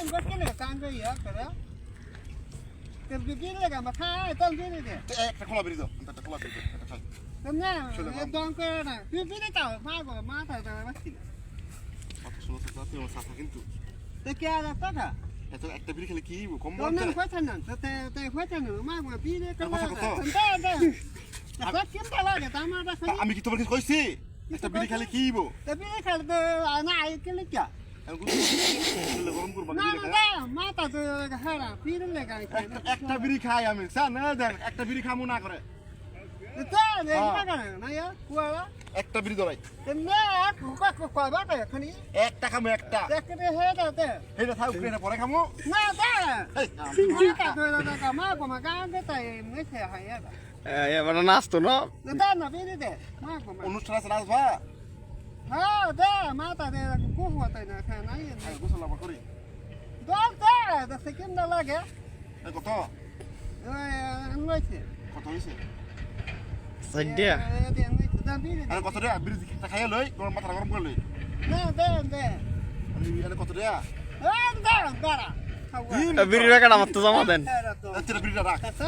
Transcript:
Enggak kene tangga ya kada. Terbegini lega makai tang gini deh. একটা খোলা বেরিয়ে দাও একটা খোলা বেরিয়ে দাও একটা চাই Karena dong kena. Bini tahu mago mata tahu pasti. কথা শোনো তো তুমি আমার সাথা কিন্তু Tapi ada apa? এত একটা বিড়ি খেলে কি হইব কম Kau বলতে nang kuasanan, te kuasanan mago bini Kau kena. kuasa kau? Entah. Tapi kita lagi tama ada kali. আমি কি তোমার কাছে কইছি একটা বিড়ি খেলে কি হইব Tapi kalau tu anak air kena kya? আমি গরম করব Nah, nah, mata tu hara, bini lega kena. একটা বিড়ি খাই আমি স্যার না দেন একটা বিড়ি খামু না করে Itu ada apa kan? Nah ya, kuala. একটা বিড়ি ধরাই Kena aku kau apa ya kani? একটা খামু একটা Tak kena heda tu. এটা থাক উপরে না পরে খামু Nah, dah. এই Mata tu lega mago makan kita ini saya ada. এবার নাচতো না Dah na bini deh, mago mago. অনুষ্ঠান আছে নাচবা Ah, dah, mata deh kuhu tu na kena ini. আমি গোসল আবার করি Dah sekian dah lagi. এই কত Ngoisi. কত হইছে সাইডিয়া Dia ngoisi. Dah bini. আরে কত রে বিড়ি একটা খাইয়া লই গরম মাথা গরম করে লই Nah, dah. আমি আরে কত রে Dah. বিড়ি রাখাটা আমার তো জমা দেন Ada tu. আচ্ছা বিড়িটা রাখ Kata